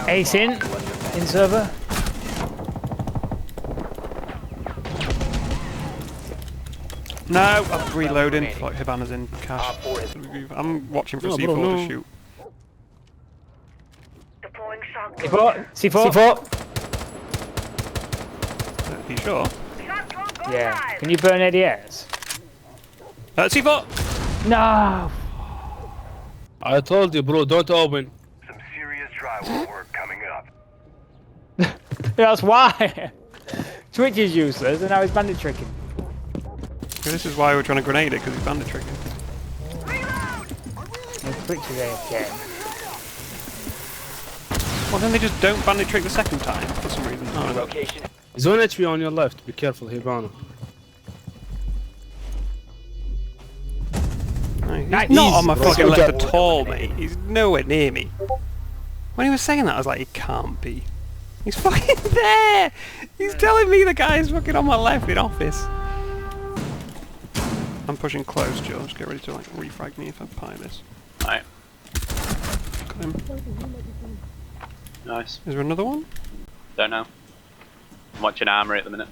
Ace in server. No, I'm reloading. Like Hibana's in cash. I'm watching for C4 to shoot. C4. Are you sure? Yeah. Can you burn ADS? C4! No. I told you, bro, don't open. Some serious drywall work coming up. That's why. Twitch is useless, and now he's bandit tricking. This is why we're trying to grenade it, because he's bandit tricking. And Twitch is AFK. Well, then they just don't bandit trick the second time for some reason. Oh, no. He's on HP on your left. Be careful, Hibana. No, he's Nice. not on my Easy. fucking Good left job. at all, mate. He's nowhere near me. When he was saying that, I was like, he can't be. He's fucking there! He's telling me the guy's fucking on my left in office. I'm pushing close, Joe. Just get ready to like refrag me if I pie this. Alright. Got him. Nice. Is there another one? Don't know. I'm watching Armory at the minute.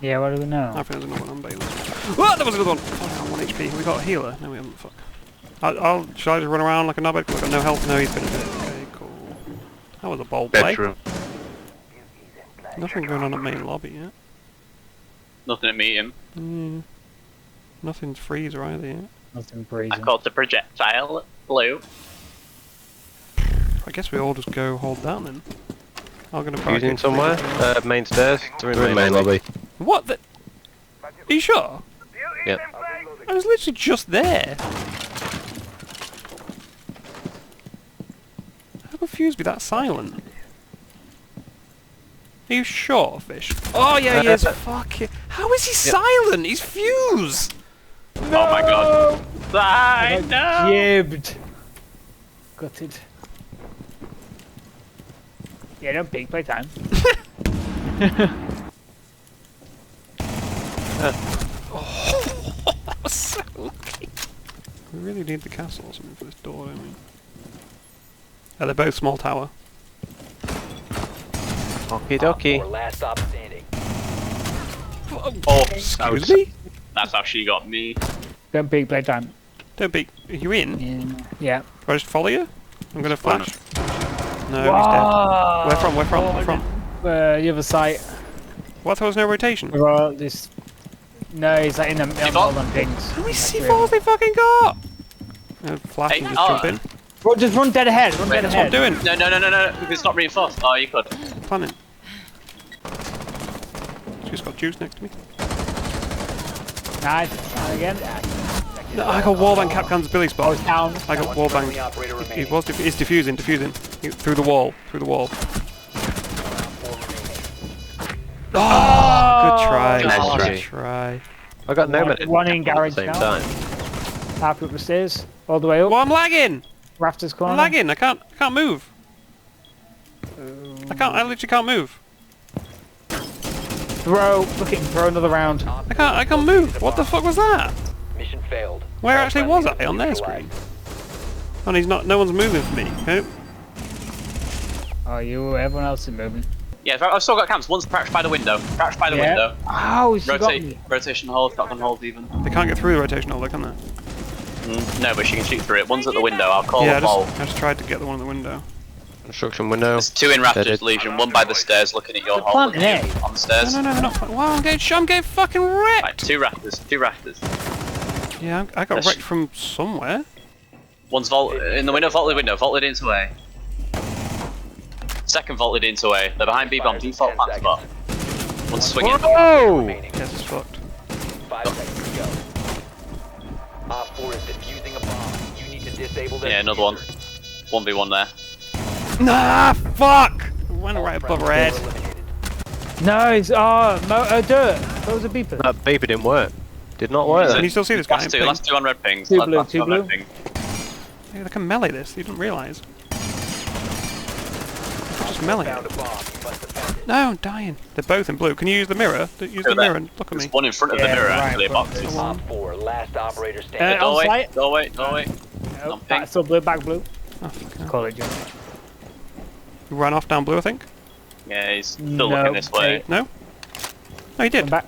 Yeah, what do we know? I think there's another one on Bayless. Oh, there was another one! Oh, 1 HP. We got a healer. No, we haven't. Fuck. Should I just run around like a knobhead? I've got no health. No, he's finished it. Okay, cool. That was a bold play. Bedroom. Nothing going on at main lobby yet. Nothing to meet him. Nothing's freezer either yet. Nothing I brazen. caught the projectile blue. I guess we all just go hold down then. I'm gonna Using somewhere? Main stairs? They're in main lobby. What the? Are you sure? Yep. I was literally just there. How confused be that silent? Are you sure, Fish? Oh yeah, he is. Fuck it. How is he silent? He's fused. Oh my god. I know! Jibbed. Gutted. Yeah, don't peek, playtime. That was so lucky. We really need the castle or something for this door, don't we? They're both small tower. Okie dokie. Oh, Excuse me? that's how she got me. Don't peek, playtime. Don't be. Are you in? Yeah. Do I just follow you? I'm gonna flash. No, Whoa. he's dead. Where from? Where from? Where from? The other side. What? There was no rotation. Well, this. No, he's like in the got- on things. How many C4s they fucking got? Flash Hey, and just jump in. Well, just run dead ahead. Run dead That's what I'm ahead. doing. No, no, no, no, no. It's not reinforced. Oh, you could. Planning. She's got juice next to me. Nice. Again. No, I got wallbang Capcan's Billy Oh, spot. it's down. I got wallbang. It was. It's diffusing. Diffusing. Through the wall. Through the wall. Oh, good try. Nice Good try. try. I got no minute. One in at the garage same now. time. Half up the stairs. All the way up. Well, I'm lagging. Rafters corner. I'm lagging. I can't move. I literally can't move. Throw. Look at him. Throw another round. I can't move. What the fuck was that? Mission failed. Where actually was I on their screen? Oh, he's not. No one's moving for me. Nope. Oh, you. Everyone else is moving. Yeah, I've still got camps. One's crouched by the window. Crouched by the window. Oh, she got Rotate. me. Rotation hold. Shotgun hold even. They can't get through the rotation hole, can they? No, but she can shoot through it. One's at the window. I'll call Yeah, the ball. I just tried to get the one in the window. Construction window. There's two in Raptors Deaded. Legion. One by the stairs looking at your They're hole. planting looking A. on the stairs. No, they're not. Wow, I'm getting fucking wrecked. Right, two Raptors. Two Raptors. Yeah, I got Yes. wrecked from somewhere. One's in the window, vaulted into A. Second vaulted into A. They're behind B bomb, default plant spot. One's swinging. Oh! Yes, it's fucked. 5 seconds to go. Op 4 is defusing a bomb. You need to disable their Yeah, another one. diffuser. 1v1 there. Nah, fuck! Went right above her head. Nice. Oh, dirt. That was a beeper. That beeper didn't work. Did not work. Can you still see this guy? Last two on red pings. Two Last blue, two two on red blue. ping. Yeah, they can melee this. You didn't realise. Just melee Found it. a bomb. You must defend it. No, I'm dying. They're both in blue. Can you use the mirror? Use the mirror and look at me. There's one in front of the Yeah, mirror, right, actually, a box. Op 4, last operator standing. on Doorway, site. doorway, doorway. Oh, On ping. still blue, back blue. Oh, fucking hell. Call it John. He ran off down blue, I think. Yeah, he's still No, looking this way. No? No, he did. Come back.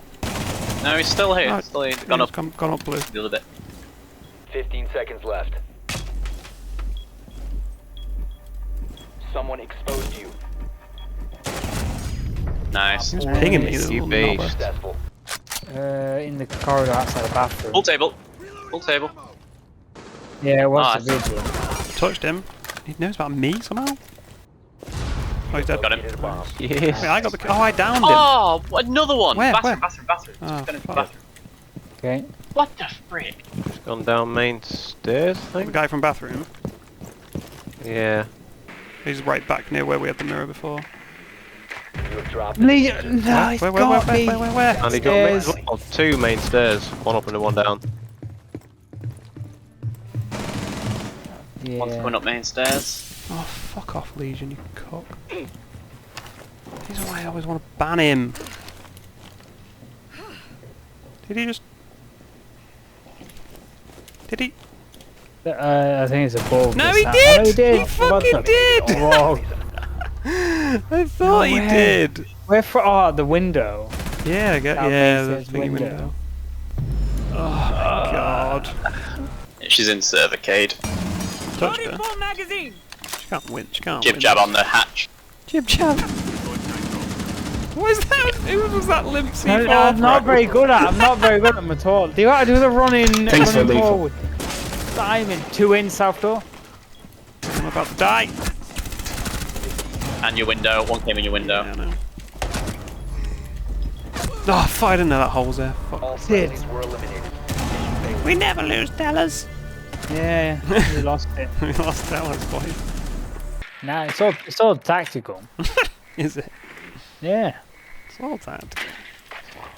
No, he's still here. Oh, Still here. yeah, Gone he's up gone up blue. the other bit. 15 seconds left. Someone exposed you. Nice. He was pinging me. Nice. the You little knobber. beast. Successful. In the corridor outside the bathroom. Full table. Full table. Yeah, what's the Nice. video? Touched him. He knows about me somehow. Oh, he's dead. Got him. Located a bomb. Wait, Yes. I got the. Oh, I downed him. Oh, another one. Where? Bathroom, Where? bathroom. Oh, Just gonna fuck. bathroom. Okay. What the frick? Gone down main stairs, I The think. guy from bathroom. Yeah. He's right back near where we had the mirror before. You have dropped. No, he's Where? got me. Where? And he got main, Stairs. oh, 2 main stairs. 1 up and 1 down. One's Yeah. coming up main stairs. Oh, fuck off, Legion, you cock. This is why I always want to ban him. Did he just... Did he... I think it's above. No, this he house. did! Oh, he did! He fucking What the- did! Whoa. I thought he way. did! Where for? Oh, the window. Yeah, I get... That Yeah, means the there's thingy window. window. Oh my god. She's in cervicade. Touched her. She can't win, she can't Jib win. jab on the hatch. Jib jab! What is that? Who was that limp C4 I'm not from? very good at. I'm not very good at them at all. Do you want to do the running Thanks for lethal. forward? Simon, 2 in south door. I'm about to die! And your window. One came in your window. Yeah, I know. Oh, fuck, I didn't know that hole was there. Fuck. All friendlies were eliminated. We never lose Dallas! Yeah, we lost it. We lost Dallas, boys. Nah, it's all tactical. Is it? Yeah, It's all tactical.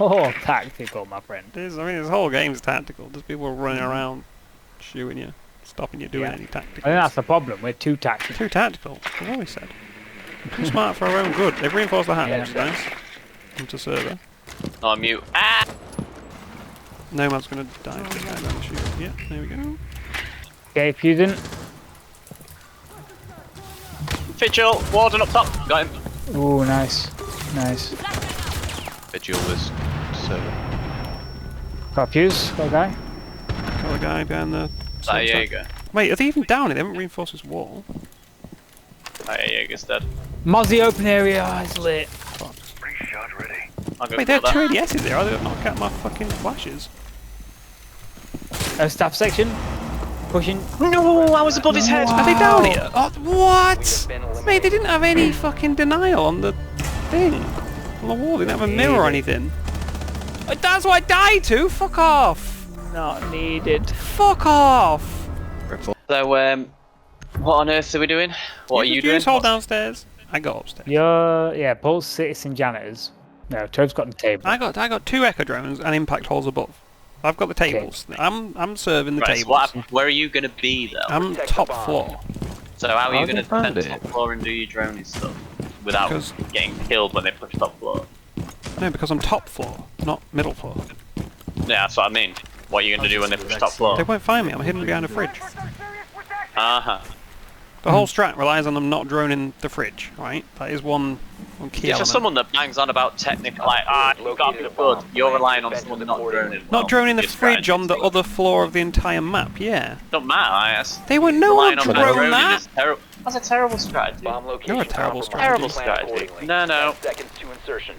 all tactical, my friend. It is, I mean, this whole game's tactical. There's people running around shooting you, stopping you doing Yeah. any I tactical. think that's the problem. We're too tactical. Too tactical, I've always said. Too smart for our own good. They've reinforced the hatch, Yeah. which is nice. Into server. Oh, I'm mute. Ah! Nomad's gonna die if this guy doesn't shoot. Yeah, there we go. Okay, if you didn't. Fitchel, Warden up top. Got him. Ooh, nice, nice. Vigil was 7. Got a fuse, got a guy. Got the guy behind the... Ah, Jaeger. Wait, are they even down it? They haven't reinforced this wall. Ah, Jaeger's dead. Mozzie open area, oh, it's lit. I'll go Wait, there for are that. two ADSs there. Are they knock out my fucking flashes? Staff section, pushing. No, I was above his head. Are they down here? Oh, what? Been eliminated. Mate, they didn't have any fucking denial on the thing. On the wall, they didn't have a mirror or anything. That's what I died to! Fuck off! Not needed. Fuck off! So, what on earth are we doing? What are you doing? just hold downstairs. I got upstairs. Yeah, both citizen janitors. No, Toad's got the table. I got 2 echo drones and impact holes above. I've got the tables. I'm serving the Right, so tables. what happened? Where are you going to be, though? I'm Protect the top bomb. floor. So how are you How going did to you find defend it? top floor and do your drone stuff without Because- getting killed when they push top floor? No, because I'm top floor, not middle floor. Yeah, that's what I mean. What are you going to do when they push top floor? They won't find me. I'm hidden behind a fridge. Uh-huh. The whole strat relies on them not droning the fridge, right? That is one key If you're element. someone that bangs on about technical, like, you got to be good, you're relying on someone not droning. Not droning the Your fridge on the strategy. other floor of the entire map, yeah. Don't matter, I guess. They won't know Relying I'll on drone droning that. is that's a terrible strategy. Bomb location You're a terrible compromised. Terrible Plan strategy. accordingly. No, no. 10 seconds to insertion.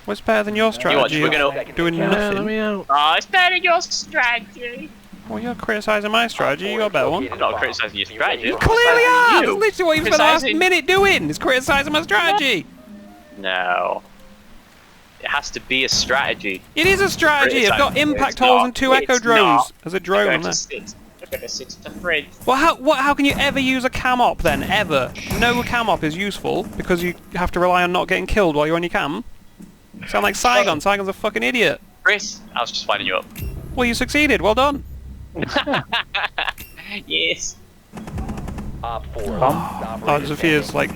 What's better than your strategy we're of gonna- doing Yeah, let nothing? me out. Oh, it's better your strategy. Well, you're criticising my strategy, you got a better one. I'm not criticising your strategy. I'm Clearly criticising are! you. That's literally what you spent the last Criticising- minute doing, is criticising my strategy! No. It has to be a strategy. It is a strategy, I've got Criticising. impact It's holes not. and 2 echo It's drones. not. There's a drone on there. Look at this, it's the fridge. Well, how can you ever use a cam op then, ever? No cam op is useful, because you have to rely on not getting killed while you're on your cam. Sound like Saigon, Saigon's a fucking idiot. Chris, I was just finding you up. Well, you succeeded, well done. Yes. Op 4. Oh, Zephyr's like,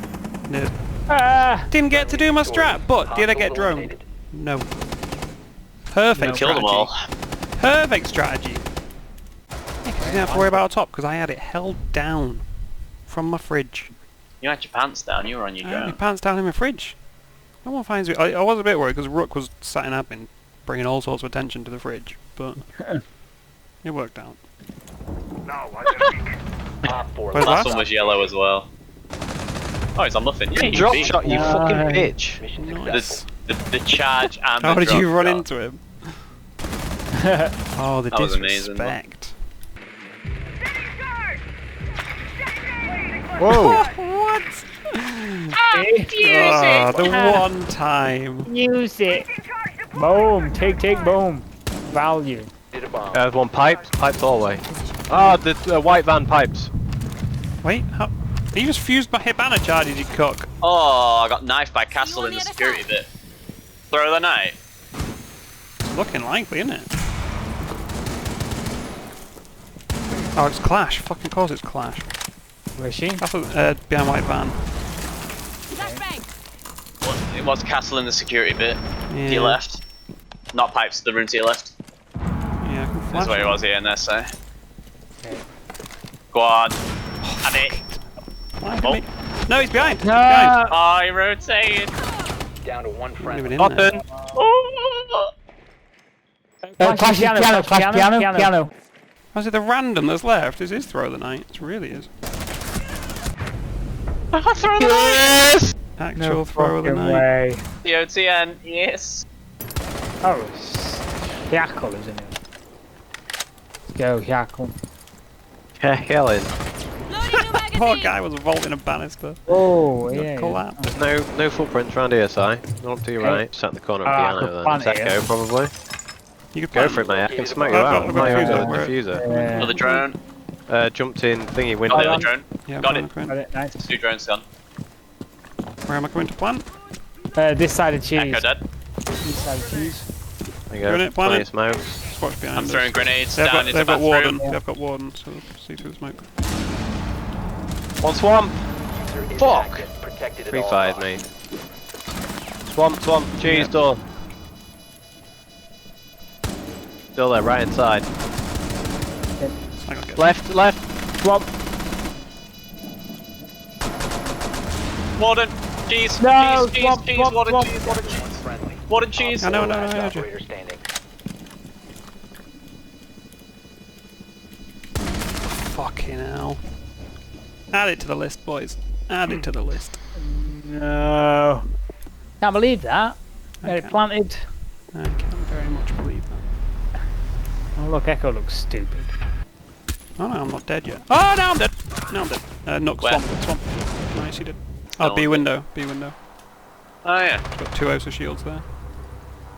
no. Ah! Didn't get to do my strat, but did I get droned? No. Perfect Kill them strategy. all. Perfect strategy. didn't have to worry about a top because I had it held down from my fridge. You had your pants down, you were on your I had my drone. pants down in my fridge. No one finds me. I was a bit worried because Rook was sat in admin, bringing all sorts of attention to the fridge, but it worked out. Op 4 Where's Last that? one was yellow as well. Oh, it's on nothing. Yeah, you Drop beat. shot, you fucking bitch. mission Nice. successful. The charge and How the did you drop run shot. into him? Oh, the That was amazing, disrespect. Whoa! What? Use Oh, the one time. Use it. Boom. Take, boom. Value. Did a bomb. There's one pipes all the way. Ah, the white van pipes. Wait, how? You just fused my hit banner charges, you cock. Oh, I got knifed by Castle in the security bit. Throw the knight. It's looking likely, isn't it? Oh, it's Clash. Fucking course it's Clash. Where's she? That's what, behind white van. It was Castle in the security bit. To Yeah. your left. Not pipes, the room to your left. Yeah, I can flash That's where he it. was here in there, so. Go on. And it. Why did Oh. me- No, he's behind. He's No. behind. Oh, he rotated. Down to one Not even friendly. in there. Button. Oh. Clash piano. Was it the random that's left? Is his throw of the night? It really is. Throw the knight. Yes! Actual No throw of the fucking night. way. The OTN, yes. Oh, it's Jackal, isn't it? Let's go, Jackal. Helen. Poor guy was vaulting a banister. Oh, Got yeah. collapsed. There's no footprints around here, Si. Not up to your Okay. right. Sat in the corner of Ah, I the could piano plant then. it, Echo, probably. You could Go plant for it, mate. I can smack you I've out. got a I've got diffuser. a diffuser. Yeah. Another drone. Jumped in thingy window. Got the other drone. Yeah, Got I'm it. coming. Got it, nice. 2 drones gone. Where am I going to plant? This side of cheese. Echo dead. This side of cheese. There you go. Grenade, Plenty planet. of smokes. Just watch behind I'm us. throwing grenades They've down got, into they've got bathroom. warden. They've got warden, so see through the smoke. One swamp. Diffuser is Fuck. active, protected at all 3-5, costs. mate. Swamp. Cheese Yeah. door. Still there, right inside. I gotta get Left. Swap. Warden. Cheese. No, cheese. swap, Cheese. swap, Warden. swap. Cheese. Warden. Cheese. One friendly. Warden. Cheese. I know, I Last heard you. operator standing. Fucking hell. Add it to the list, boys. Add it to the list. No. Can't believe that. Got it Okay. planted. I can very much believe that. Oh, look, Echo looks stupid. Oh no, I'm not dead yet. Oh, now I'm dead! Now I'm dead. Nook, Where? swamp. Nice, you did. No Oh, B one window. B window. Oh yeah. Got 2 house of shields there.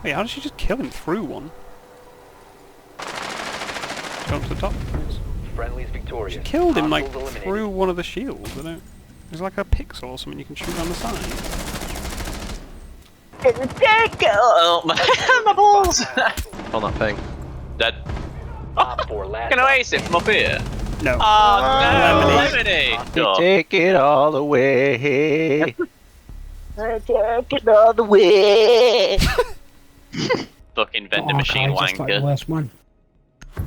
Wait, how did she just kill him through one? Jump to the top. Nice. Friendly's victorious. Killed him like Hostiles eliminated. through one of the shields. I don't. There's like a pixel or something you can shoot on the side. Oh, my balls. On that thing. Dead. Op 4 last. Can I ace it from up here? No. Oh no, Lemonade. lemonade. You Duh. take it all away. Fucking vending machine wanker.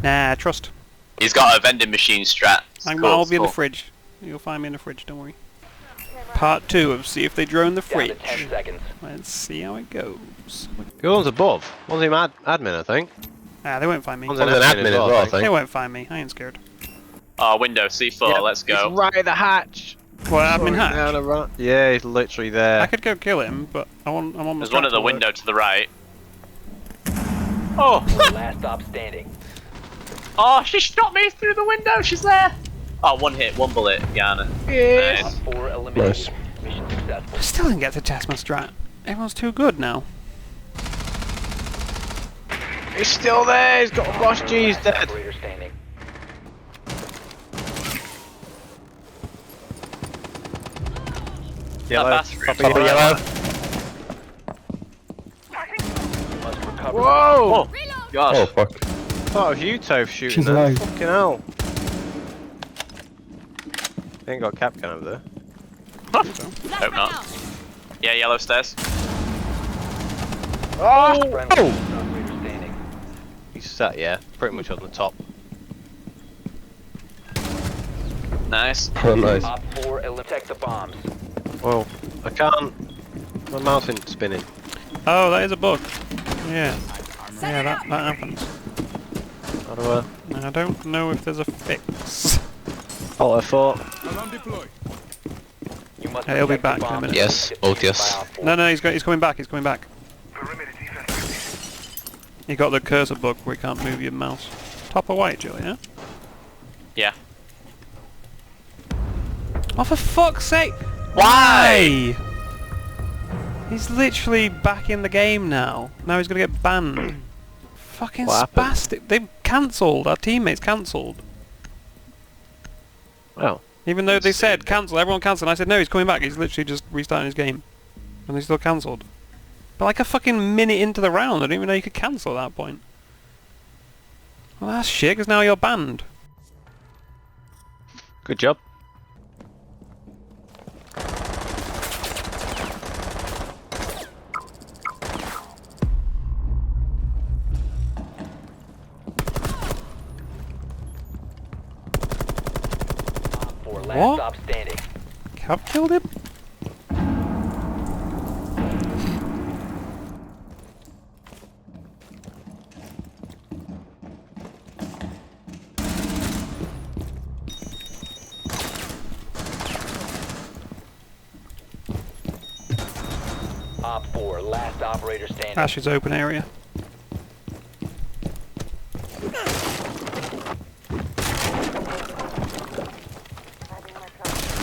Nah, trust. He's got a vending machine strat. I'll be in the fridge. You'll find me in the fridge. Don't worry. Part 2 of see if they drone the Down to fridge. 10 seconds. Let's see how it goes. Who one's above? One's him admin, I think. Ah, they won't find me. One's an admin as well, I think. They won't find me. I ain't scared. Oh, window C4. Yeah, Let's go. He's right at the hatch. What, admin Down hatch? the right. Yeah, he's literally there. I could go kill him, but I'm on my There's one at the tractor work. window to the right. Oh, Last stop standing. oh, she shot me through the window. She's there. Oh, one hit, one bullet, Yana. Nice. Op 4 eliminated. Mission successful. I still didn't get to test my strat. Everyone's too good now. He's still there. He's got a boss. G's Last dead. operator standing. Yellow. bathroom. Top of yellow. Must recover. Whoa! Gosh. Oh fuck. Thought it was you, Toph, shooting She's there. alive. Fucking hell. They ain't got a Capcan over there. Hope not. Yeah, yellow stairs. Friendly. Last operator standing. He's sat, yeah, pretty much on the top. Nice. Oh, nice. Op 4 protect the bombs. Well, I can't. My mouse isn't spinning. Oh, that is a bug. Yeah. Yeah, that happens. How do I? I don't know if there's a fix. Alt F4. You must Hey, he'll be protect the back in a bombs minute. Yes, defused both yes. by Op 4. No, he's coming back. He's coming back. You got the cursor bug where you can't move your mouse. Top or white, Jill, yeah? Yeah. Oh, for fuck's sake! Why? He's literally back in the game now. Now he's gonna get banned. Fucking What happened? spastic. They've cancelled. Our teammates cancelled. Well, Even though they said cancel, everyone cancel. And I said no, he's coming back. He's literally just restarting his game. And they still cancelled. But like a fucking minute into the round, I didn't even know you could cancel at that point. Well, that's shit, because now you're banned. good job. Op 4 last What? stop standing. Have killed him? Op 4 last operator standing. Ash's open area.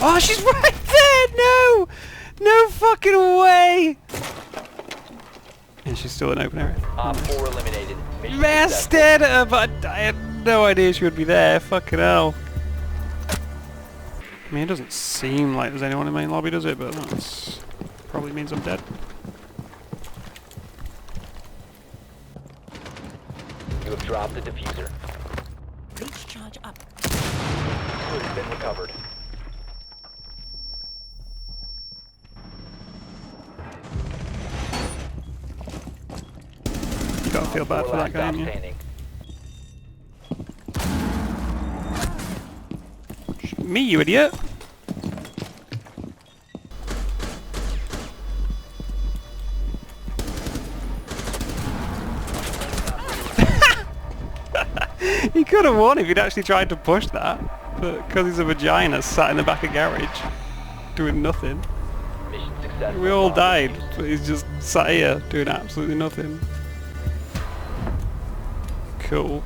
Oh, she's right there! No! No fucking way! And she's still in open area. Op 4 eliminated. Mission Man, I successful. stared at her, but I had no idea she would be there. Fucking hell. I mean, it doesn't seem like there's anyone in the main lobby, does it? But that's probably means I'm dead. You have dropped the diffuser. Breach charge up. Good has been recovered. You gotta feel bad Op 4 for that last guy, stop don't you? standing. Me, you idiot! He could have won if he'd actually tried to push that, but because he's a vagina sat in the back of garage, doing nothing. Mission successful. We all Bomb died, defused. but he's just sat here doing absolutely nothing. Cool.